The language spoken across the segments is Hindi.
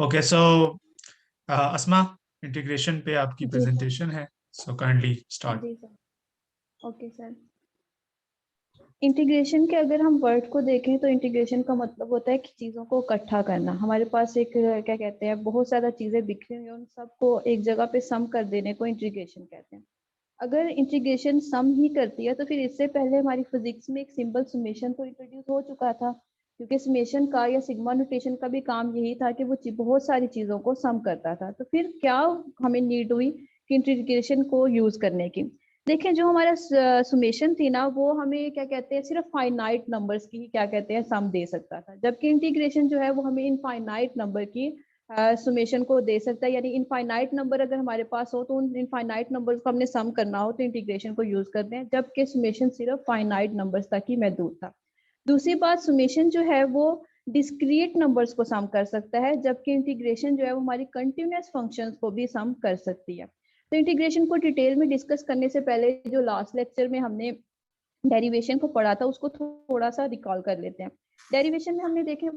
ओके, सो अस्मा, इंटीग्रेशन पे आपकी जी सर। प्रेजेंटेशन है, सो काइंडली स्टार्ट। जी सर। Okay sir. इंटीग्रेशन के अगर हम वर्ड को देखें तो इंटीग्रेशन का मतलब होता है कि चीज़ों को इकट्ठा करना। हमारे पास एक क्या कहते हैं, बहुत ज़्यादा चीज़ें बिखरी हुई हैं, उन सबको एक जगह पे सम कर देने को इंटीग्रेशन कहते हैं। अगर इंटीग्रेशन सम ही करती है तो फिर इससे पहले हमारी फिजिक्स में एक सिंपल समेशन तो इंट्रोड्यूस हो चुका था, क्योंकि समेशन का या सिग्मा नोटेशन का भी काम यही था कि वो बहुत सारी चीज़ों को सम करता था। तो फिर क्या हमें नीड हुई कि इंटीग्रेशन को यूज़ करने की। देखें, जो हमारा सुमेशन थी ना, वो हमें क्या कहते हैं, सिर्फ फाइनाइट नंबर्स की ही क्या कहते हैं सम दे सकता था, जबकि इंटीग्रेशन जो है वो हमें इनफाइनाइट नंबर की सुमेशन को दे सकता है। यानी इनफाइनाइट नंबर अगर हमारे पास हो तो उन इनफाइनाइट नंबर्स को हमने सम करना हो तो इंटीग्रेशन को यूज करते हैं, जबकि सुमेशन सिर्फ फाइनाइट नंबर्स तक ही महदूद था। दूसरी बात, सुमेशन जो है वो डिस्क्रीट नंबर्स को सम कर सकता है, जबकि इंटीग्रेशन जो है वो हमारी कंटिन्यूअस फंक्शंस को भी सम कर सकती है। तो इंटीग्रेशन को डिटेल में डिस्कस करने से पहले जो लास्ट लेक्चर में हमने डेरिवेशन को पढ़ा था उसको थोड़ा सा रिकॉल कर लेते हैं। डेरिवेशन में हमने देखे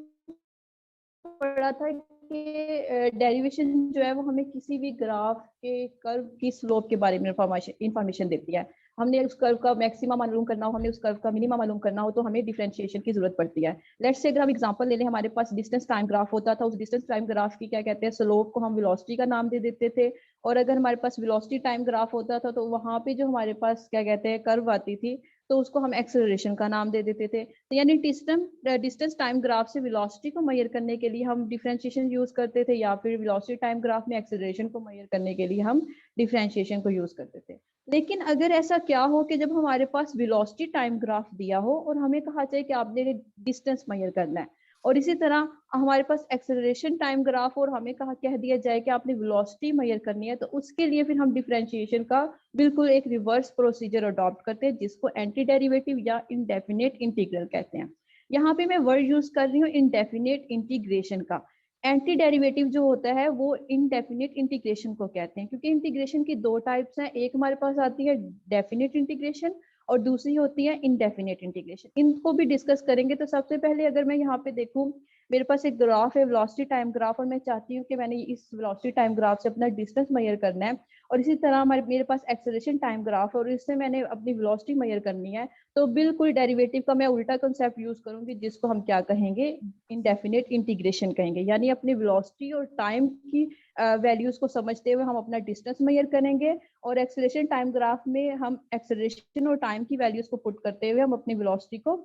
पढ़ा था कि डेरिवेशन जो है वो हमें किसी भी ग्राफ के कर्व की स्लोप के बारे में इंफॉर्मेशन देती है। हमने उस कर्व का मैक्सिमा मालूम करना हो, हमने उस कर्व का मिनिमा मालूम करना हो, तो हमें डिफरेंशिएशन की जरूरत पड़ती है। लेट्स से अगर हम एग्जांपल ले लें, हमारे पास डिस्टेंस टाइम ग्राफ होता था, उस डिस्टेंस टाइम ग्राफ की क्या कहते हैं स्लोप को हम वेलोसिटी का नाम दे देते थे। और अगर हमारे पास वेलोसिटी टाइम ग्राफ होता था तो वहां पे जो हमारे पास क्या कहते हैं कर्व आती थी, तो उसको हम एक्सेलरेशन का नाम दे देते थे। तो यानी डिस्टेंस टाइम ग्राफ से वेलोसिटी को मेजर करने के लिए हम डिफरेंशिएशन यूज करते थे, या फिर वेलोसिटी टाइम ग्राफ में एक्सेलरेशन को मेजर करने के लिए हम डिफरेंशिएशन को यूज करते थे। लेकिन अगर ऐसा क्या हो कि जब हमारे पास वेलोसिटी टाइम ग्राफ दिया हो और हमें कहा जाए कि आपने डिस्टेंस मेजर करना है, और इसी तरह हमारे पास एक्सेलरेशन टाइम ग्राफ और हमें कह दिया जाए कि आपने वेलोसिटी मेजर करनी है, तो उसके लिए फिर हम डिफरेंशिएशन का बिल्कुल एक रिवर्स प्रोसीजर अडॉप्ट करते हैं, जिसको एंटी डेरिवेटिव या इनडेफिनेट इंटीग्रल कहते हैं। यहाँ पे मैं वर्ड यूज कर रही हूँ इनडेफिनेट इंटीग्रेशन का। एंटी डेरिवेटिव जो होता है वो इनडेफिनेट इंटीग्रेशन को कहते हैं, क्योंकि इंटीग्रेशन की दो टाइप्स हैं। एक हमारे पास आती है डेफिनेट इंटीग्रेशन और दूसरी होती है इनडेफिनेट इंटीग्रेशन। इनको भी डिस्कस करेंगे। तो सबसे पहले अगर मैं यहाँ पे देखूँ, मेरे पास एक ग्राफ है वेलोसिटी टाइम ग्राफ, और मैं चाहती हूँ कि मैंने इस वेलोसिटी टाइम ग्राफ से अपना डिस्टेंस मेजर करना है, और इसी तरह मेरे पास एक्सेलरेशन टाइम ग्राफ है और इससे मैंने अपनी वेलोसिटी मेजर करनी है। तो बिल्कुल डेरिवेटिव का मैं उल्टा कंसेप्ट यूज करूंगी, जिसको हम क्या कहेंगे, इनडेफिनेट इंटीग्रेशन कहेंगे। यानी अपनी वेलोसिटी और टाइम की वैल्यूज को समझते हुए हम अपना डिस्टेंस मेजर करेंगे, और एक्सेलरेशन टाइम ग्राफ में हम एक्सेलरेशन और टाइम की वैल्यूज को पुट करते हुए हम अपनी वेलोसिटी को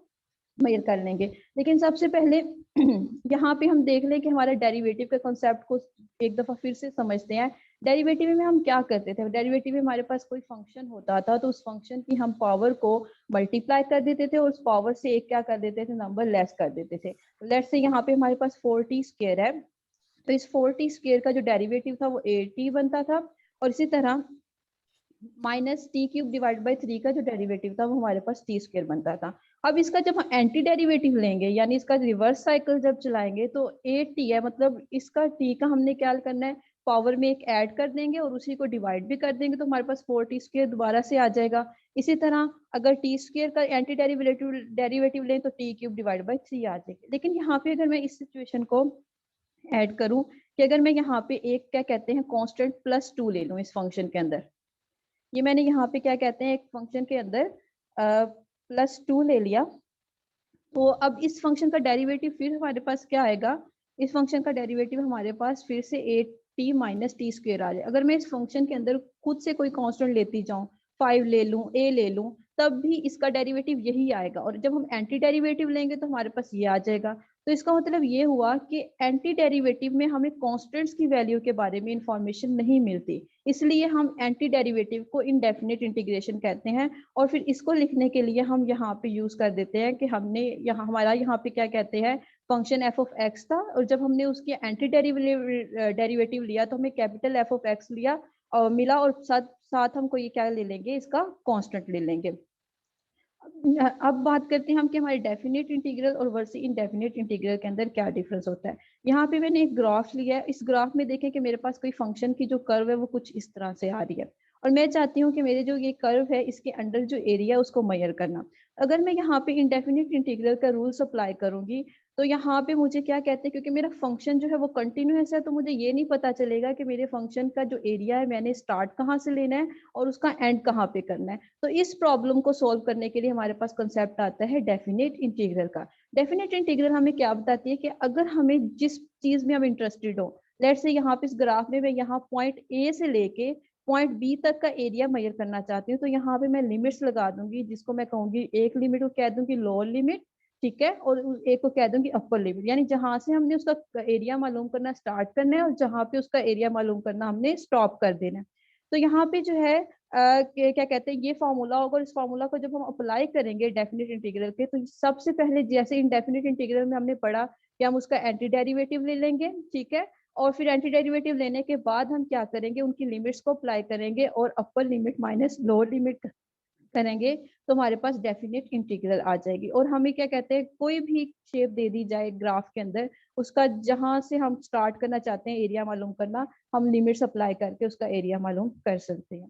मेजर कर लेंगे। लेकिन सबसे पहले यहाँ पे हम देख लें कि हमारे डेरिवेटिव के कॉन्सेप्ट को एक दफा फिर से समझते हैं। डेरिवेटिव में हम क्या करते थे, डेरिवेटिव में हमारे पास कोई फंक्शन होता था तो उस फंक्शन की हम पावर को मल्टीप्लाई कर देते थे और उस पावर से एक क्या कर देते थे, नंबर लेस कर देते थे। लेट्स से यहाँ पे हमारे पास 4t स्क्वायर है, तो इस 4t स्क्वायर का जो डेरिवेटिव था वो 8t बनता था, और इसी तरह minus T cube divide by 3 का जो डेरिवेटिव था वो हमारे पास टी स्क्वायर बनता था। अब इसका जब हम एंटी डेरिवेटिव लेंगे, यानी इसका रिवर्स साइकिल जब चलाएंगे, तो 8t है, मतलब इसका t का हमने क्या करना है, पावर में एक ऐड कर देंगे और उसी को डिवाइड भी कर देंगे, तो हमारे पास 4t स्क्वायर दोबारा से आ जाएगा। इसी तरह अगर टी स्क्वायर का एंटी डेरिवेटिव लें तो टी क्यूब डिवाइड बाई 3 आ जाएगी। लेकिन यहाँ पे अगर मैं इस सिचुएशन को ऐड करूं कि अगर मैं यहाँ पे एक क्या कहते हैं कांस्टेंट +2 ले लूं इस फंक्शन के अंदर, ये मैंने यहाँ पे क्या कहते हैं एक फंक्शन के अंदर +2 ले लिया, तो अब इस फंक्शन का डेरिवेटिव फिर हमारे पास क्या आएगा, इस फंक्शन का डेरिवेटिव हमारे पास फिर से 8t माइनस टी स्क्वेयर आ जाए। अगर मैं इस फंक्शन के अंदर खुद से कोई कांस्टेंट लेती जाऊं, 5 ले लूं, a ले लूं, तब भी इसका डेरिवेटिव यही आएगा, और जब हम एंटी डेरिवेटिव लेंगे तो हमारे पास ये आ जाएगा। तो इसका मतलब ये हुआ कि एंटी डेरिवेटिव में हमें कांस्टेंट्स की वैल्यू के बारे में इंफॉर्मेशन नहीं मिलती, इसलिए हम एंटी डेरिवेटिव को इनडेफिनेट इंटीग्रेशन कहते हैं। और फिर इसको लिखने के लिए हम यहाँ पे यूज कर देते हैं कि हमने यहाँ हमारा यहाँ पे क्या कहते हैं फंक्शन एफ ऑफ एक्स था, और जब हमने उसकी एंटी डेरिवेटिव लिया तो हमें कैपिटल एफ ऑफ एक्स लिया और मिला, और साथ साथ हम कोई क्या ले लेंगे, इसका कांस्टेंट ले लेंगे। अब बात करते हैं हम कि हमारे डेफिनेट इंटीग्रल और वर्सी इनडेफिनेट इंटीग्रल के अंदर क्या डिफरेंस होता है। यहाँ पे मैंने एक ग्राफ लिया है, इस ग्राफ में देखें कि मेरे पास कोई फंक्शन की जो कर्व है वो कुछ इस तरह से आ रही है, और मैं चाहती हूँ कि मेरे जो ये कर्व है इसके अंडर जो एरिया है उसको मेजर करना। अगर मैं यहाँ पे इंडेफिनिट इंटीग्रल का रूल्स अप्लाई करूंगी तो यहाँ पे मुझे क्या कहते हैं, क्योंकि मेरा फंक्शन जो है वो कंटिन्यूअस है, तो मुझे ये नहीं पता चलेगा कि मेरे फंक्शन का जो एरिया है मैंने स्टार्ट कहाँ से लेना है और उसका एंड कहाँ पे करना है। तो इस प्रॉब्लम को सॉल्व करने के लिए हमारे पास कंसेप्ट आता है डेफिनेट इंटीग्रल का। डेफिनेट इंटीग्रल हमें क्या बताती है कि अगर हमें जिस चीज में हम इंटरेस्टेड हो, लेट्स से यहाँ पे इस ग्राफ में मैं यहाँ पॉइंट ए से लेके पॉइंट बी तक का एरिया मेजर करना चाहती हूँ, तो यहाँ पे मैं लिमिट्स लगा दूंगी, जिसको मैं कहूंगी, एक लिमिट को कह दूंगी लोअर लिमिट, ठीक है, और एक को कह दूंगी अपर लिमिट, यानी जहां से हमने उसका एरिया मालूम करना स्टार्ट करना है और जहां पे उसका एरिया मालूम करना हमने स्टॉप कर देना है। तो यहाँ पे जो है क्या कहते हैं, ये फॉर्मूला होगा, और इस फॉर्मूला को जब हम अप्लाई करेंगे डेफिनेट इंटीग्रल के, तो सबसे पहले जैसे इंडेफिनिट इंटीग्रल में हमने पढ़ा कि हम उसका एंटी डेरिवेटिव ले लेंगे, ठीक है, और फिर एंटी डेरिवेटिव लेने के बाद हम क्या करेंगे, उनकी लिमिट्स को अप्लाई करेंगे और upper limit minus lower limit करेंगे, तो हमारे पास डेफिनेट इंटीग्रल आ जाएगी। और हमें क्या कहते हैं, कोई भी शेप दे दी जाए ग्राफ के अंदर, उसका जहां से हम स्टार्ट करना चाहते हैं एरिया मालूम करना, हम लिमिट्स अप्लाई करके उसका एरिया मालूम कर सकते हैं।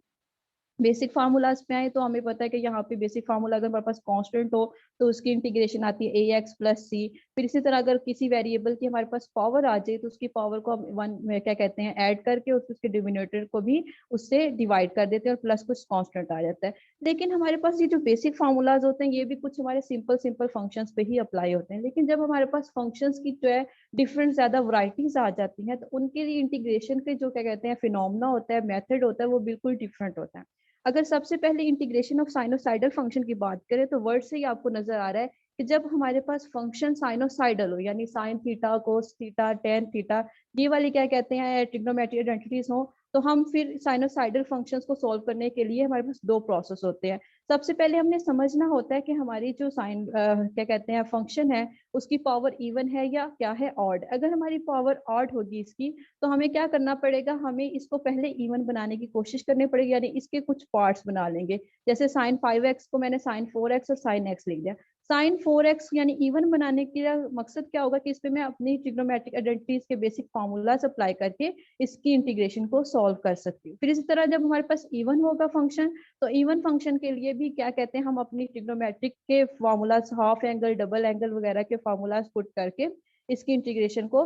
बेसिक फार्मूलाज पे आए तो हमें पता है कि यहाँ पे बेसिक फार्मूला अगर हमारे पास कांस्टेंट हो तो उसकी इंटीग्रेशन आती है ए एक्स प्लस सी। फिर इसी तरह अगर किसी वेरिएबल की हमारे पास पावर आ जाए तो उसकी पावर को हम वन में क्या कहते हैं ऐड करके उसके डिनोमिनेटर को भी उससे डिवाइड कर देते हैं और प्लस कुछ कांस्टेंट आ जाता है। लेकिन हमारे पास ये जो बेसिक फार्मूलाज होते हैं ये भी कुछ हमारे सिंपल सिंपल फंक्शंस पे ही अप्लाई होते हैं, लेकिन जब हमारे पास फंक्शंस की जो है डिफरेंट ज्यादा वराइटीज आ जाती हैं तो उनके लिए इंटीग्रेशन के जो क्या कहते हैं फिनोमेना होता है, मेथड होता है, वो बिल्कुल डिफरेंट होता है। अगर सबसे पहले इंटीग्रेशन ऑफ साइनोसाइडल फंक्शन की बात करें तो वर्ड से ही आपको नजर आ रहा है कि जब हमारे पास फंक्शन साइनोसाइडल हो, यानी sine theta, cos theta, tan theta, ये वाली क्या कहते हैं ट्रिग्नोमेट्रिक आइडेंटिटीज हो, तो हम फिर साइनोसाइडल फंक्शंस को सॉल्व करने के लिए हमारे पास दो प्रोसेस होते हैं। सबसे पहले हमने समझना होता है कि हमारी जो साइन क्या कहते हैं फंक्शन है उसकी पावर इवन है या क्या है ऑड। अगर हमारी पावर ऑड होगी इसकी, तो हमें क्या करना पड़ेगा, हमें इसको पहले इवन बनाने की कोशिश करनी पड़ेगी, यानी इसके कुछ पार्ट्स बना लेंगे। जैसे साइन 5x को मैंने साइन 4x और साइन x लिख दिया। साइन 4x यानी इवन बनाने का मकसद क्या होगा कि इस पे मैं अपनी ट्रिग्नोमेट्रिक आइडेंटिटीज के बेसिक फार्मूलाज अप्लाई करके इसकी इंटीग्रेशन को सॉल्व कर सकती हूँ। फिर इसी तरह जब हमारे पास इवन होगा फंक्शन, तो इवन फंक्शन के लिए भी क्या कहते हैं, हम अपनी ट्रिग्नोमेट्रिक के formulas, half angle, double angle वगैरह के फार्मूलाज पुट करके इसकी इंटीग्रेशन को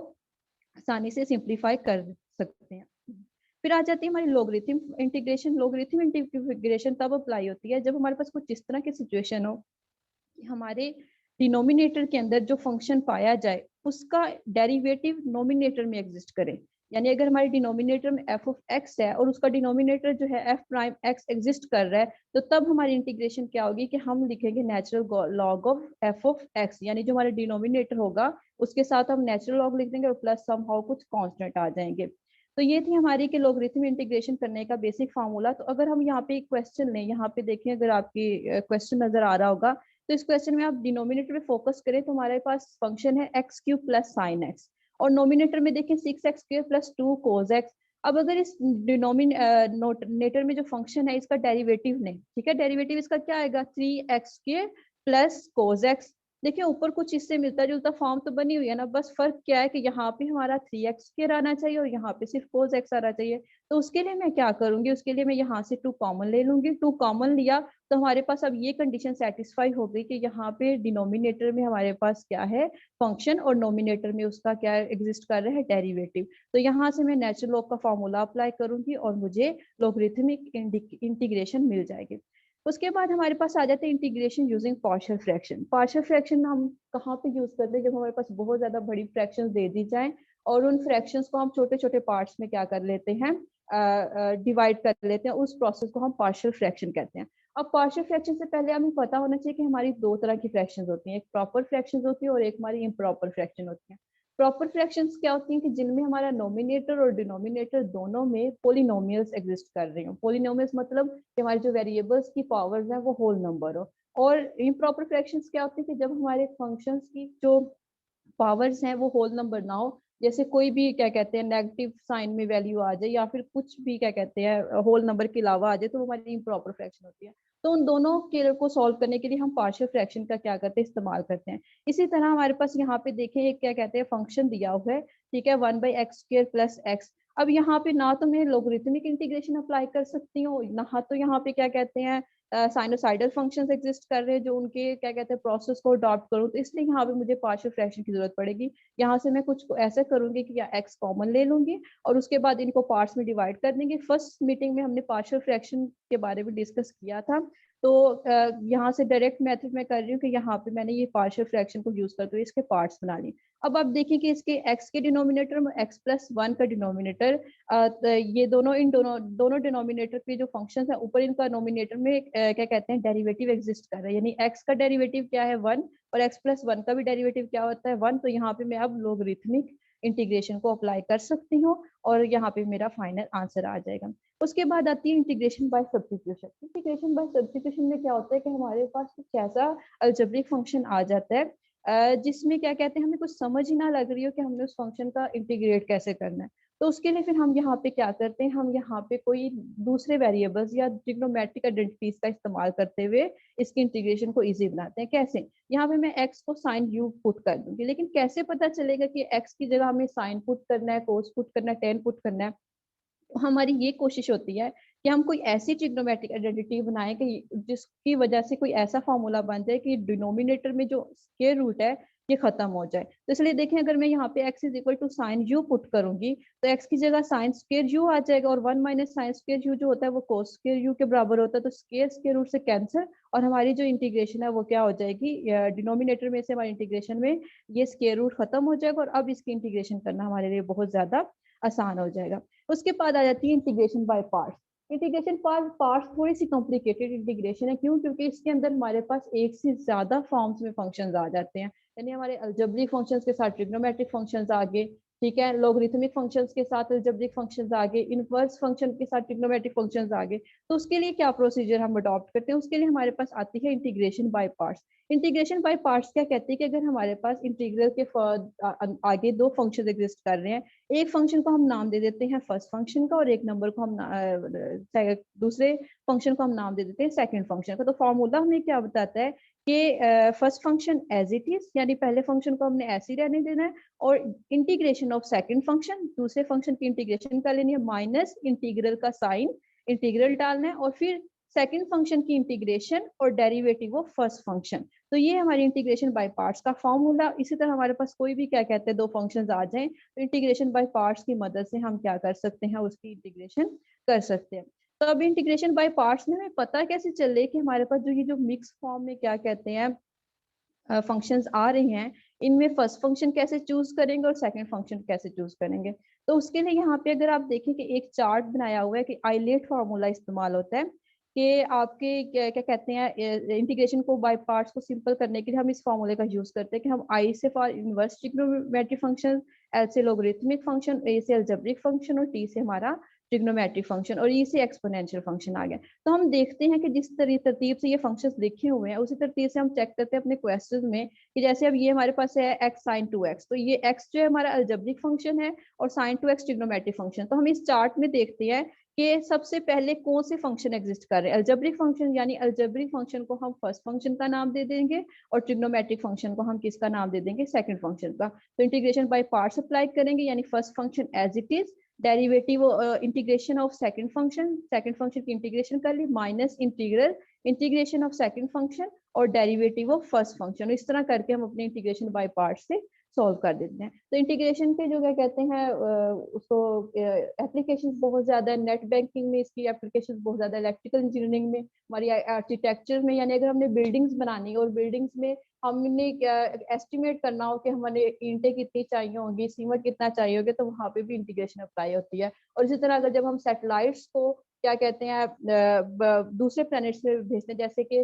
आसानी से सिंप्लीफाई कर सकते हैं। फिर आ जाती है हमारी लोगरिथम इंटीग्रेशन। लोगरिथम इंटीग्रेशन तब अप्लाई होती है जब हमारे पास कुछ इस तरह की सिचुएशन हो कि हमारे डिनोमिनेटर के अंदर जो फंक्शन पाया जाए उसका डेरिवेटिव नोमिनेटर में एग्जिस्ट करे। यानी अगर हमारे डिनोमिनेटर में एफ ऑफ एक्स है और उसका डिनोमिनेटर जो है एफ प्राइम एक्स एग्जिस्ट कर रहा है, तो तब हमारी इंटीग्रेशन क्या होगी कि हम लिखेंगे natural log of F of x, यानी जो हमारा डिनोमिनेटर होगा उसके साथ हम नेचुरल लॉग लिख देंगे और प्लस समहाउ कुछ कांस्टेंट आ जाएंगे। तो ये थी हमारी कि लोगरिथम इंटीग्रेशन करने का बेसिक फार्मूला। तो अगर हम यहाँ पे एक क्वेश्चन लें, यहाँ पे देखें, अगर आपकी क्वेश्चन नजर आ रहा होगा, तो इस क्वेश्चन में आप डिनोमिनेटर पे फोकस करें तो हमारे पास फंक्शन है x cube plus sine x, और नोमिनेटर में देखें 6x² प्लस 2 कोस एक्स। अब अगर इस डिनोमिनेटर में जो फंक्शन है इसका डेरिवेटिव लें, ठीक है, डेरिवेटिव इसका क्या आएगा 3x² प्लस कोस एक्स। देखिए ऊपर कुछ इससे मिलता जुलता फॉर्म तो बनी हुई है ना, बस फर्क क्या है कि यहाँ पे हमारा 3x² आना चाहिए और यहाँ पे सिर्फ कोस एक्स आना चाहिए। तो उसके लिए मैं क्या करूंगी, उसके लिए मैं यहाँ से 2 कॉमन ले लूंगी। 2 कॉमन लिया तो हमारे पास अब ये कंडीशन सेटिस्फाई हो गई कि यहाँ पे डिनोमिनेटर में हमारे पास क्या है फंक्शन और नोमिनेटर में उसका क्या एग्जिस्ट कर रहा है डेरिवेटिव। तो यहाँ से मैं नेचुरल लॉग का फॉर्मूला अप्लाई करूंगी और मुझे लोगरिथमिक इंटीग्रेशन मिल जाएगी। उसके बाद हमारे पास आ जाते हैं integration using partial fraction. Partial fraction हम कहाँ पे यूज करते हैं, जब हमारे पास बहुत ज्यादा बड़ी फ्रैक्शंस दे दी जाए और उन फ्रैक्शंस को हम छोटे छोटे पार्ट्स में क्या कर लेते हैं, डिवाइड कर लेते हैं, उस प्रोसेस को हम पार्शियल फ्रैक्शन कहते हैं। अब पार्शियल फ्रैक्शन से पहले हमें पता होना चाहिए कि हमारी दो तरह की फ्रैक्शंस होती हैं, एक प्रॉपर फ्रैक्शंस होती है और एक हमारी इम्प्रॉपर फ्रैक्शन होती है। प्रॉपर फ्रैक्शंस क्या होती हैं कि जिनमें हमारा नोमिनेटर और डिनोमिनेटर दोनों में पोलिनोमियल्स एग्जिस्ट कर रहे हो। पोलिनोमियल्स मतलब कि हमारे जो वेरिएबल्स की पावर्स हैं वो होल नंबर हो। और इम्प्रॉपर फ्रैक्शंस क्या होती है कि जब हमारे फंक्शंस की जो पावर्स हैं वो होल नंबर ना हो, जैसे कोई भी क्या कहते हैं नेगेटिव साइन में वैल्यू आ जाए या फिर कुछ भी क्या कहते हैं होल नंबर के अलावा आ जाए, तो वो हमारी इम्प्रॉपर फ्रैक्शन होती है। तो उन दोनों के को सॉल्व करने के लिए हम पार्शियल फ्रैक्शन का क्या करते हैं, इस्तेमाल करते हैं। इसी तरह हमारे पास यहाँ पे देखें एक क्या कहते हैं फंक्शन दिया हुआ है, ठीक है, 1/x² प्लस एक्स। अब यहाँ पे ना तो मैं लोगरिथमिक इंटीग्रेशन अप्लाई कर सकती हूँ, ना तो यहाँ पे क्या कहते हैं साइनोसाइडल फंक्शंस एग्जिस्ट कर रहे हैं जो उनके क्या कहते हैं प्रोसेस को अडॉप्ट करूँ, तो इसलिए यहाँ पे मुझे पार्शियल फ्रैक्शन की जरूरत पड़ेगी। यहाँ से मैं कुछ ऐसा करूंगी कि या एक्स कॉमन ले लूंगी और उसके बाद इनको पार्ट्स में डिवाइड कर देंगे। फर्स्ट मीटिंग में हमने पार्शियल फ्रैक्शन के बारे में डिस्कस किया था, तो यहाँ से डायरेक्ट मेथड में कर रही हूँ कि यहाँ पे मैंने ये पार्शियल फ्रैक्शन को यूज करते हुए इसके पार्ट्स बना लिए। अब आप देखिए कि इसके x के डिनोमिनेटर में x+1 का डिनोमिनेटर, ये दोनों डिनोमिनेटर के जो फंक्शंस है ऊपर इनका नोमिनेटर में क्या कहते हैं डेरिवेटिव एग्जिस्ट कर रहा है, यानी x का डेरिवेटिव क्या है 1 और x+1 का भी डेरिवेटिव क्या होता है 1। तो यहाँ पे मैं अब लोगरिथमिक इंटीग्रेशन को अप्लाई कर सकती हूँ और यहाँ पे मेरा फाइनल आंसर आ जाएगा। उसके बाद आती है integration by substitution. Integration by substitution में क्या होता है कि हमारे पास कुछ ऐसा अलजेब्रिक फंक्शन आ जाता है जिसमें क्या कहते हैं हमें कुछ समझ ही ना लग रही हो कि हमने उस फंक्शन का इंटीग्रेट कैसे करना है। तो उसके लिए फिर हम यहाँ पे क्या करते हैं, हम यहाँ पे कोई दूसरे वेरिएबल्स या ट्रिग्नोमेट्रिक आइडेंटिटीज का इस्तेमाल करते हुए इसकी इंटीग्रेशन को इजी बनाते हैं। कैसे, यहाँ पे मैं x को साइन u पुट कर दूंगी, लेकिन कैसे पता चलेगा कि x की जगह हमें साइन पुट करना है, कोस पुट करना है, टेन पुट करना है। हमारी ये कोशिश होती है कि हम कोई ऐसी ट्रिग्नोमेट्रिक आइडेंटिटी बनाएं कि जिसकी वजह से कोई ऐसा फॉर्मूला बन जाए कि डिनोमिनेटर में जो स्क्वायर रूट है ये खत्म हो जाए। तो इसलिए देखें, अगर मैं यहाँ पे x is equal to sine u put करूंगी तो x की जगह साइन स्क्वायर u आ जाएगा और 1 माइनस साइन स्क्वायर u जो होता है वो कोस स्क्वायर u के बराबर होता है। तो स्क्वायर रूट से कैंसिल और हमारी जो इंटीग्रेशन है वो क्या हो जाएगी, डिनोमिनेटर में से हमारी इंटीग्रेशन में ये स्क्वायर रूट खत्म हो जाएगा और अब इसकी इंटीग्रेशन करना हमारे लिए बहुत ज्यादा आसान हो जाएगा। उसके बाद आ जाती है integration by parts. Integration parts थोड़ी सी कॉम्प्लिकेटेड इंटीग्रेशन है, क्यों? क्योंकि इसके अंदर हमारे पास एक से ज्यादा फॉर्म्स में फंक्शंस आ जाते हैं, यानी हमारे अलजेब्रिक फंक्शंस के साथ ट्रिग्नोमेट्रिक फंक्शंस आ गए, ठीक है, लॉगरिथमिक फंक्शंस के साथ अलजेब्रिक फंक्शंस आ गए, इनवर्स फंक्शन के साथ ट्रिग्नोमेट्रिक फंक्शंस आ गए। तो उसके लिए क्या प्रोसीजर हम अडॉप्ट करते हैं, उसके लिए हमारे पास आती है integration by parts. Integration by parts क्या कहते हैं कि अगर हमारे पास इंटीग्रल के आगे दो फंक्शन एग्जिस्ट कर रहे हैं, एक फंक्शन को हम नाम दे देते हैं फर्स्ट फंक्शन का और एक नंबर को हम दूसरे फंक्शन को हम नाम दे देते हैं सेकंड फंक्शन का। तो फॉर्मूला हमें क्या बताता है कि first function as it is, यानी पहले फंक्शन को हमने ऐसे ही रहने देना है, और इंटीग्रेशन ऑफ सेकंड फंक्शन, दूसरे फंक्शन की इंटीग्रेशन कर लेनी है, माइनस इंटीग्रल का साइन इंटीग्रल डालना है और फिर सेकंड फंक्शन की इंटीग्रेशन और डेरिवेटिव ऑफ फर्स्ट फंक्शन। तो ये हमारी इंटीग्रेशन बाय पार्ट्स का फॉर्मूला। इसी तरह हमारे पास कोई भी क्या कहते हैं दो फंक्शंस आ जाएं तो इंटीग्रेशन बाय पार्ट्स की मदद से हम क्या कर सकते हैं, उसकी इंटीग्रेशन कर सकते हैं। तो अब इंटीग्रेशन बाय पार्ट्स में हमें पता कैसे चले कि हमारे पास जो ये जो मिक्स फॉर्म में क्या कहते हैं फंक्शंस आ रहे हैं, इनमें फर्स्ट फंक्शन कैसे चूज करेंगे और सेकंड फंक्शन कैसे चूज करेंगे। तो उसके लिए यहाँ पे अगर आप देखें कि एक चार्ट बनाया हुआ है कि आइलेट फार्मूला इस्तेमाल होता है कि आपके क्या कहते हैं इंटीग्रेशन को बाय पार्ट्स को सिंपल करने के लिए हम इस फार्मूले का यूज करते हैं कि हम आई से for inverse trigonometric function, L से लोगरिथमिक फंक्शन, ए से अलजेब्रिक फंक्शन और टी से हमारा ट्रिग्नोमेट्रिक फंक्शन और ई से एक्सपोनेंशियल फंक्शन आ गया। तो हम देखते हैं कि जिस तरतीब से ये फंक्शंस लिखे हुए हैं उसी तरतीब से हम चेक करते हैं अपने क्वेश्चन में कि जैसे अब ये हमारे पास है x sin 2x, तो ये x जो है हमारा अलजेब्रिक फंक्शन है और sin 2x ट्रिग्नोमेट्रिक फंक्शन। तो हम इस चार्ट में देखते हैं कि सबसे पहले कौन से फंक्शन एग्जिस्ट कर रहे हैं। अलजेब्रिक फंक्शन, यानी अलजेब्रिक फंक्शन को हम फर्स्ट फंक्शन का नाम दे देंगे और ट्रिग्नोमेट्रिक फंक्शन को हम किसका नाम दे देंगे, सेकंड फंक्शन का। तो इंटीग्रेशन बाय पार्ट्स अप्लाई करेंगे, यानी first function as it is, derivative integration of second function की इंटीग्रेशन कर ली, minus integral integration of second function और डेरिवेटिव ऑफ फर्स्ट फंक्शन। इस तरह करके हम अपने इंटीग्रेशन बाय पार्ट से सॉल्व कर देते हैं। तो इंटीग्रेशन के जो क्या कहते हैं उसको एप्लीकेशंस बहुत ज्यादा है, नेट बैंकिंग में इसकी एप्लीकेशंस बहुत ज्यादा, इलेक्ट्रिकल इंजीनियरिंग में, हमारी आर्किटेक्चर में, यानी अगर हमने बिल्डिंग्स बनानी और बिल्डिंग्स में हमने एस्टिमेट करना हो कि हमारे ईंटें कितनी चाहिए होंगी, सीमेंट कितना चाहिए होगा, तो वहाँ पे भी इंटीग्रेशन अप्लाई होती है। और इसी तरह अगर जब हम सैटेलाइट्स को क्या कहते हैं दूसरे प्लैनेट्स में भेजते हैं, जैसे कि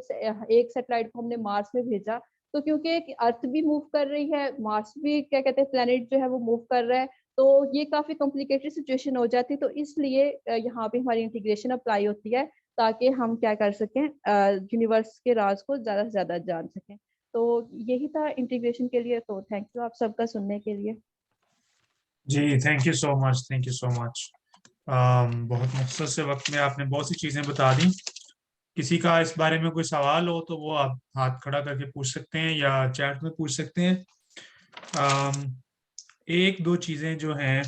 एक सैटेलाइट को हमने मार्स में भेजा, तो क्योंकि अर्थ भी मूव कर रही है, मार्स भी क्या कहते हैं प्लैनेट जो है वो मूव कर रहा है, तो ये काफी कॉम्प्लिकेटेड सिचुएशन हो जाती है। तो इसलिए यहाँ पे हमारी इंटीग्रेशन अप्लाई होती है ताकि हम क्या कर सकें, यूनिवर्स के राज को ज्यादा से ज्यादा जान सकें। तो यही था इंटीग्रेशन के लिए। तो थैंक यू आप सबका सुनने के लिए। जी thank you so much, thank you so much. बहुत मुख्तसर से वक्त में आपने बहुत सी चीजें बता दी। किसी का इस बारे में कोई सवाल हो तो वो आप हाथ खड़ा करके पूछ सकते हैं या चैट में पूछ सकते हैं। एक दो चीजें जो हैं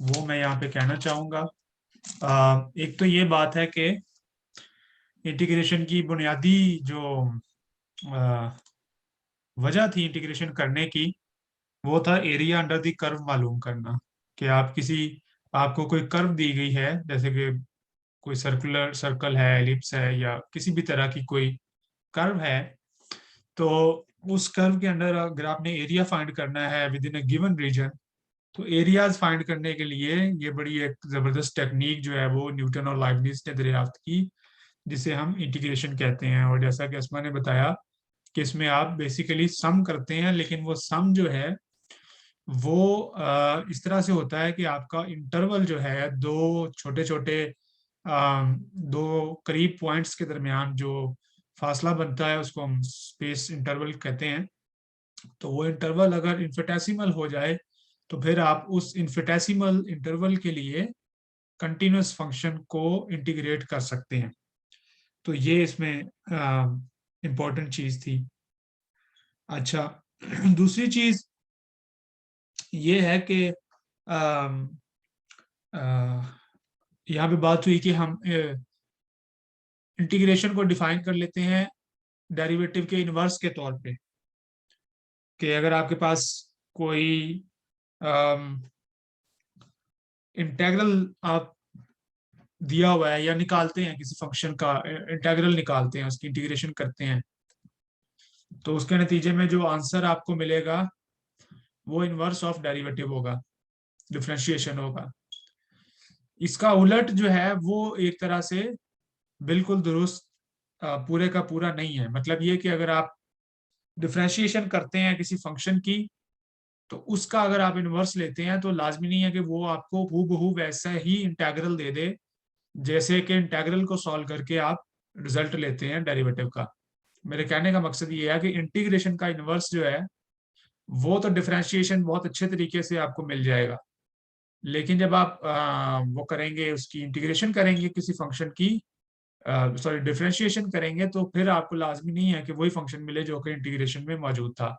वो मैं यहाँ पे कहना चाहूंगा। एक तो ये बात है कि इंटीग्रेशन की बुनियादी जो वजह थी इंटीग्रेशन करने की, वो था एरिया अंडर द कर्व मालूम करना। कि आप किसी, आपको कोई कर्व दी गई है, जैसे कि कोई सर्कुलर सर्कल है, एलिप्स है, या किसी भी तरह की कोई कर्व है, तो उस कर्व के अंदर अगर आपने एरिया फाइंड करना है within a given region, तो एरियाज फाइंड करने के लिए ये बड़ी एक जबरदस्त टेक्निक जो है वो न्यूटन और लाइबनिज ने दरियाफ्त की, जिसे हम इंटीग्रेशन कहते हैं। और जैसा कि अस्मा ने बताया कि इसमें आप बेसिकली सम करते हैं, लेकिन वो सम जो है वो इस तरह से होता है कि आपका इंटरवल जो है दो छोटे छोटे दो करीब पॉइंट्स के दरमियान जो फासला बनता है उसको हम स्पेस इंटरवल कहते हैं। तो वो इंटरवल अगर इन्फिनिटेसिमल हो जाए तो फिर आप उस इन्फिनिटेसिमल इंटरवल के लिए कंटिन्यूस फंक्शन को इंटीग्रेट कर सकते हैं। तो ये इसमें इम्पोर्टेंट चीज थी। अच्छा, दूसरी चीज ये है कि यहाँ पे बात हुई कि हम इंटीग्रेशन को डिफाइन कर लेते हैं डेरिवेटिव के इनवर्स के तौर पे। कि अगर आपके पास कोई इंटेग्रल आप दिया हुआ है या निकालते हैं किसी फंक्शन का इंटेग्रल निकालते हैं, उसकी इंटीग्रेशन करते हैं, तो उसके नतीजे में जो आंसर आपको मिलेगा वो इनवर्स ऑफ डेरिवेटिव होगा, डिफरेंशिएशन होगा। इसका उलट जो है वो एक तरह से बिल्कुल दुरुस्त पूरे का पूरा नहीं है। मतलब ये कि अगर आप डिफरेंशिएशन करते हैं किसी फंक्शन की, तो उसका अगर आप इनवर्स लेते हैं तो लाजमी नहीं है कि वो आपको हूबहू वैसा ही इंटेग्रल दे दे जैसे कि इंटेग्रल को सॉल्व करके आप रिजल्ट लेते हैं डेरिवेटिव का। मेरे कहने का मकसद ये है कि इंटीग्रेशन का इनवर्स जो है वो तो डिफरेंशिएशन बहुत अच्छे तरीके से आपको मिल जाएगा, लेकिन जब आप वो करेंगे, उसकी इंटीग्रेशन करेंगे किसी फंक्शन की, सॉरी डिफरेंशिएशन करेंगे, तो फिर आपको लाजमी नहीं है कि वही फंक्शन मिले जो कि इंटीग्रेशन में मौजूद था।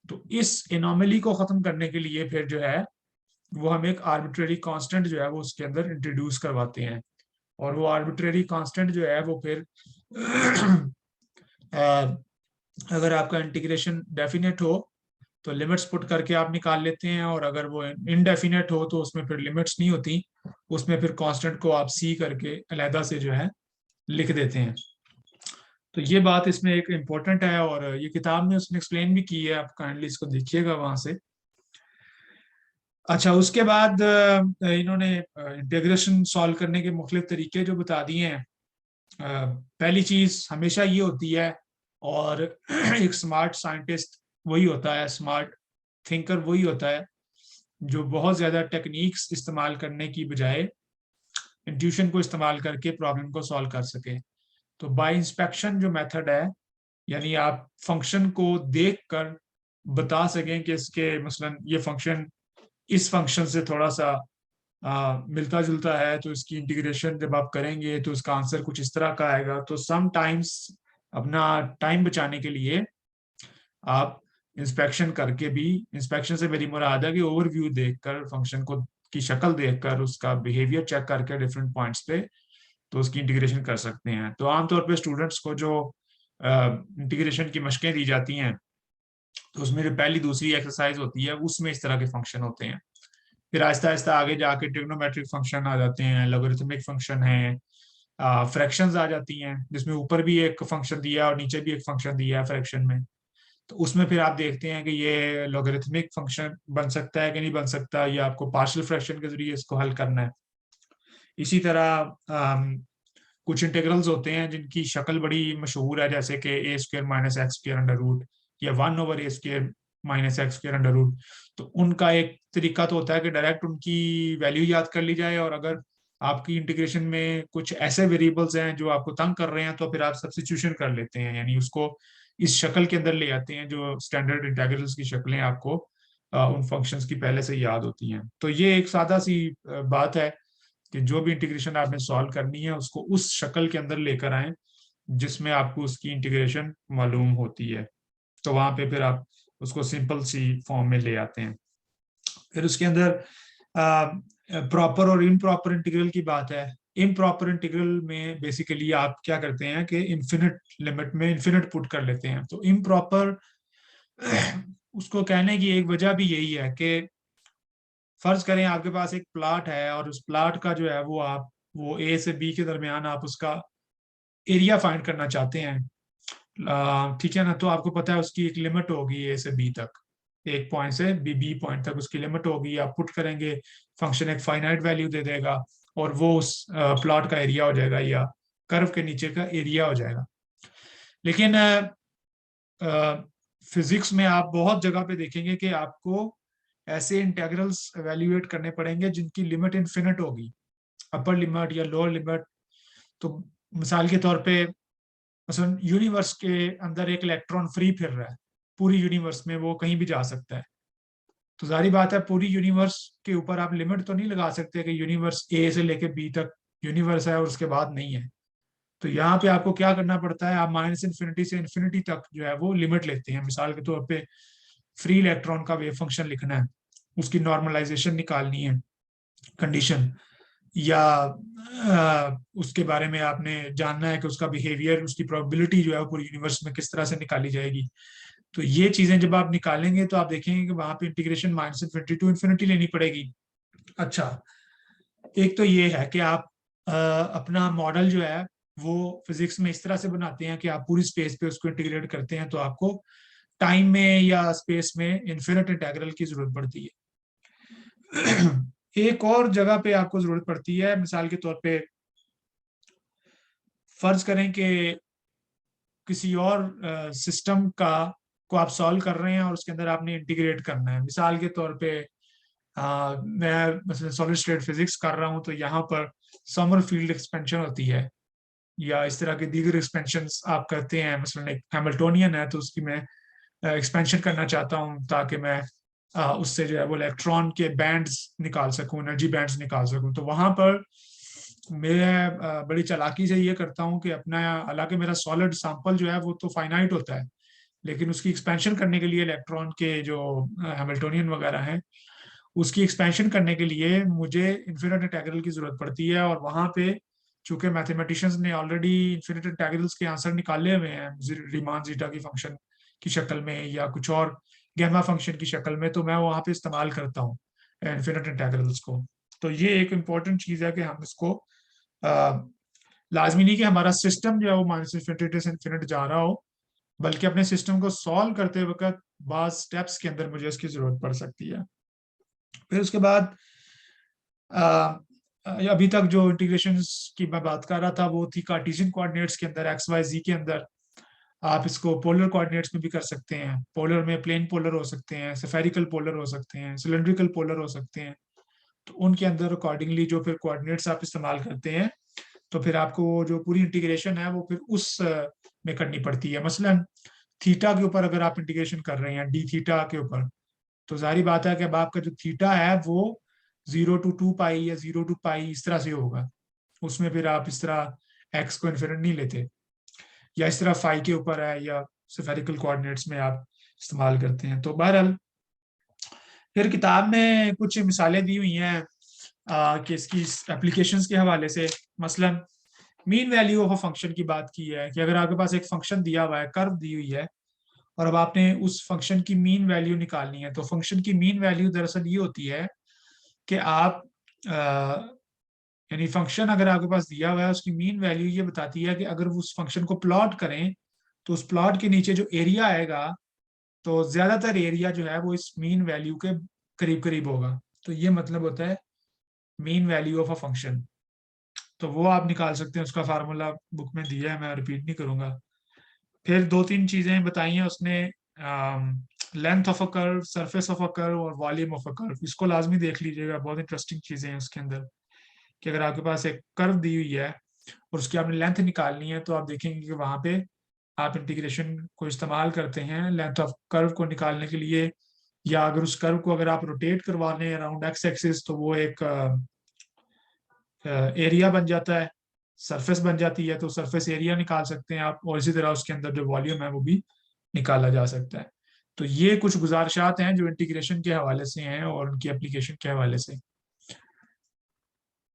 तो इस एनोमली को खत्म करने के लिए फिर जो है वो हम एक आर्बिट्रेरी कांस्टेंट जो है वो उसके अंदर इंट्रोड्यूस करवाते हैं। और वो आर्बिट्रेरी कांस्टेंट जो है वो फिर अगर आपका इंटीग्रेशन डेफिनेट हो तो लिमिट्स पुट करके आप निकाल लेते हैं, और अगर वो इनडेफिनेट हो तो उसमें फिर लिमिट्स नहीं होती, उसमें फिर कांस्टेंट को आप सी करके अलहदा से जो है लिख देते हैं। तो ये बात इसमें एक इम्पोर्टेंट है, और ये किताब में उसने एक्सप्लेन भी की है, आप काइंडली इसको देखिएगा वहां से। अच्छा, उसके बाद इन्होंने इंटीग्रेशन सॉल्व करने के मुख्तलिफ तरीके जो बता दिए हैं। पहली चीज हमेशा ये होती है, और एक स्मार्ट साइंटिस्ट वही होता है, स्मार्ट थिंकर वही होता है जो बहुत ज्यादा टेक्निक्स इस्तेमाल करने की बजाय इंट्यूशन को इस्तेमाल करके प्रॉब्लम को सॉल्व कर सके। तो बाय इंस्पेक्शन जो मेथड है, यानी आप फंक्शन को देखकर बता सकें कि इसके मसलन ये फंक्शन इस फंक्शन से थोड़ा सा मिलता जुलता है, तो इसकी इंटीग्रेशन जब आप करेंगे तो इसका आंसर कुछ इस तरह का आएगा। तो सम टाइम्स अपना टाइम बचाने के लिए आप इंस्पेक्शन करके भी, इंस्पेक्शन से मेरी मुराद है कि ओवरव्यू देखकर, फंक्शन को की शक्ल देखकर, उसका बिहेवियर चेक करके डिफरेंट पॉइंट्स पे, तो उसकी इंटीग्रेशन कर सकते हैं। तो आमतौर पे स्टूडेंट्स को जो इंटीग्रेशन की मशकें दी जाती हैं, तो उसमें जो पहली दूसरी एक्सरसाइज होती है उसमें इस तरह के फंक्शन होते हैं। फिर आहिस्ता आहिस्ता आगे जाके ट्रिग्नोमेट्रिक फंक्शन आ जाते हैं, लॉगरिथमिक फंक्शन है, फ्रैक्शंस आ जाती हैं जिसमें ऊपर भी एक फंक्शन दिया है और नीचे भी एक फंक्शन दिया है फ्रैक्शन में। तो उसमें फिर आप देखते हैं कि ये लॉगरिथमिक फंक्शन बन सकता है कि नहीं बन सकता, या आपको पार्शियल फ्रैक्शन के जरिए इसको हल करना है। इसी तरह कुछ इंटीग्रल्स होते हैं जिनकी शक्ल बड़ी मशहूर है, जैसे कि a square minus x square under root, या 1/a square minus x square under root. तो उनका एक तरीका तो होता है कि डायरेक्ट उनकी वैल्यू याद कर ली जाए, और अगर आपकी इंटीग्रेशन में कुछ ऐसे वेरिएबल्स हैं जो आपको तंग कर रहे हैं तो फिर आप सब्स्टिट्यूशन कर लेते हैं, यानी उसको इस शक्ल के अंदर ले आते हैं जो स्टैंडर्ड इंटीग्रल्स की शक्लें आपको उन फंक्शंस की पहले से याद होती हैं। तो ये एक सादा सी बात है कि जो भी इंटीग्रेशन आपने सॉल्व करनी है उसको उस शक्ल के अंदर लेकर आए जिसमें आपको उसकी इंटीग्रेशन मालूम होती है, तो वहां पे फिर आप उसको सिंपल सी फॉर्म में ले आते हैं। फिर उसके अंदर प्रॉपर और इम्प्रॉपर इंटीग्रल की बात है। इम्प्रॉपर इंटीग्रल में बेसिकली आप क्या करते हैं कि इन्फिनिट लिमिट में इन्फिनिट पुट कर लेते हैं। तो इम्प्रॉपर उसको कहने की एक वजह भी यही है कि फर्ज करें आपके पास एक प्लाट है और उस प्लाट का जो है वो ए से बी के दरमियान आप उसका एरिया फाइंड करना चाहते हैं, ठीक है ना। तो आपको पता है उसकी एक लिमिट होगी ए से बी तक, एक पॉइंट से बी पॉइंट तक उसकी लिमिट होगी। आप पुट करेंगे, फंक्शन एक फाइनाइट वैल्यू दे देगा और वो उस प्लॉट का एरिया हो जाएगा या कर्व के नीचे का एरिया हो जाएगा। लेकिन फिजिक्स में आप बहुत जगह पे देखेंगे कि आपको ऐसे इंटेग्रल्स एवेल्युएट करने पड़ेंगे जिनकी लिमिट इन्फिनिट होगी, अपर लिमिट या लोअर लिमिट। तो मिसाल के तौर पे मसलन यूनिवर्स के अंदर एक इलेक्ट्रॉन फ्री फिर रहा है, पूरी यूनिवर्स में वो कहीं भी जा सकता है। तो जारी बात है पूरी यूनिवर्स के ऊपर आप लिमिट तो नहीं लगा सकते कि यूनिवर्स ए से लेके बी तक यूनिवर्स है और उसके बाद नहीं है। तो यहाँ पे आपको क्या करना पड़ता है, आप माइनस इन्फिनिटी से इन्फिनिटी तक जो है वो लिमिट लेते हैं। मिसाल के तौर पे फ्री इलेक्ट्रॉन का वेव फंक्शन लिखना है, उसकी नॉर्मलाइजेशन निकालनी है कंडीशन, या उसके बारे में आपने जानना है कि उसका बिहेवियर, उसकी प्रोबेबिलिटी जो है वो पूरी यूनिवर्स में किस तरह से निकाली जाएगी। तो ये चीजें जब आप निकालेंगे तो आप देखेंगे कि वहां पे integration minus infinity to infinity लेनी पड़ेगी। अच्छा, एक तो ये है कि आप अपना मॉडल जो है वो फिजिक्स में इस तरह से बनाते हैं कि आप पूरी स्पेस पे उसको इंटीग्रेट करते हैं, तो आपको टाइम में या स्पेस में इन्फिनिट इंटीग्रल की जरूरत पड़ती है। एक और जगह पे आपको जरूरत पड़ती है, मिसाल के तौर पे फर्ज करें कि किसी और सिस्टम को आप सॉल्व कर रहे हैं और उसके अंदर आपने इंटीग्रेट करना है। मिसाल के तौर पे मैं मतलब सॉलिड स्टेट फिजिक्स कर रहा हूं, तो यहाँ पर समरफील्ड एक्सपेंशन होती है या इस तरह के दीगर एक्सपेंशन आप करते हैं। मसलन एक हैमिल्टोनियन है तो उसकी मैं एक्सपेंशन करना चाहता हूँ ताकि मैं उससे जो है वो इलेक्ट्रॉन के बैंड्स निकाल सकूं, एनर्जी बैंड्स निकाल सकूं। तो वहां पर मैं बड़ी चालाकी से ये करता हूँ कि अपना, हालांकि मेरा सॉलिड सैंपल जो है वो तो फाइनाइट होता है, लेकिन उसकी एक्सपेंशन करने के लिए इलेक्ट्रॉन के जो हैमिल्टोनियन वगैरह हैं उसकी एक्सपेंशन करने के लिए मुझे इन्फिनिट इंटीग्रल की जरूरत पड़ती है। और वहां पे चूंकि मैथमेटिशियंस ने ऑलरेडी इन्फिनिट इंटीग्रल्स के आंसर निकाले हुए हैं रीमान जीटा की फंक्शन की शक्ल में या कुछ और गैमा फंक्शन की शक्ल में, तो मैं वहां पे इस्तेमाल करता हूँ इन्फिनिट इंटीग्रल्स को। तो ये एक इम्पोर्टेंट चीज है कि हम इसको लाजमी नहीं कि हमारा सिस्टम जो है वो माइनस इन्फिनिटी से इन्फिनिट जा रहा हो, बल्कि अपने सिस्टम को सॉल्व करते वक्त बाद स्टेप्स के अंदर मुझे इसकी जरूरत पड़ सकती है। फिर उसके बाद अभी तक जो इंटीग्रेशन की मैं बात कर रहा था वो थी कार्टेशियन कोऑर्डिनेट्स के अंदर, एक्स वाई जी के अंदर। आप इसको पोलर कोऑर्डिनेट्स में भी कर सकते हैं। पोलर में प्लेन पोलर हो सकते हैं, स्फेरिकल पोलर हो सकते हैं, सिलेंड्रिकल पोलर हो सकते हैं। तो उनके अंदर अकॉर्डिंगली जो फिर कोऑर्डिनेट्स आप इस्तेमाल करते हैं, तो फिर आपको जो पूरी इंटीग्रेशन है वो फिर उस में करनी पड़ती है। मसलन थीटा के ऊपर अगर आप इंटीग्रेशन कर रहे हैं, डी थीटा के ऊपर, तो जारी बात है कि अब आपका जो थीटा है वो 0 to 2 पाई या 0 to पाई इस तरह से होगा। उसमें फिर आप इस तरह एक्स को इन्फिनिट नहीं लेते, या इस तरह फाई के ऊपर है या स्फेरिकल कोऑर्डिनेट्स में आप इस्तेमाल करते हैं। तो बहरहाल फिर किताब में कुछ मिसालें दी हुई हैं कि इसकी एप्लीकेशंस के हवाले से। मसलन mean value of a function की बात की है कि अगर आपके पास एक फंक्शन दिया हुआ है, कर्व दी हुई है, और अब आपने उस फंक्शन की मीन वैल्यू निकालनी है। तो फंक्शन की मीन वैल्यू दरअसल ये होती है कि आप यानी फंक्शन अगर आपके पास दिया हुआ है उसकी मीन वैल्यू ये बताती है कि अगर उस फंक्शन को प्लॉट करें तो उस प्लॉट के नीचे जो एरिया आएगा, तो ज्यादातर एरिया जो है वो इस मीन वैल्यू के करीब करीब होगा। तो ये मतलब होता है mean value of a function. तो वो आप निकाल सकते हैं, उसका फार्मूला बुक में दिया है, मैं रिपीट नहीं करूंगा। फिर दो तीन चीजें बताई हैं उसने, length of a curve, surface of a curve और वॉल्यूम ऑफ अ कर्व। इसको लाजमी देख लीजिएगा, बहुत इंटरेस्टिंग चीजें हैं उसके अंदर। कि अगर आपके पास एक कर्व दी हुई है और उसकी आपने लेंथ निकालनी है, तो आप देखेंगे कि वहां पे आप इंटीग्रेशन को इस्तेमाल करते हैं लेंथ ऑफ कर्व को निकालने के लिए। या अगर उस कर्व को अगर आप रोटेट करवाने अराउंड एक्स एक्सिस, तो वो एक एरिया बन जाता है, सरफेस बन जाती है। तो सरफेस एरिया निकाल सकते हैं आप, और इसी तरह उसके अंदर जो वॉल्यूम है वो भी निकाला जा सकता है। तो ये कुछ गुजारिशात हैं जो इंटीग्रेशन के हवाले से हैं और उनकी एप्लीकेशन के हवाले से।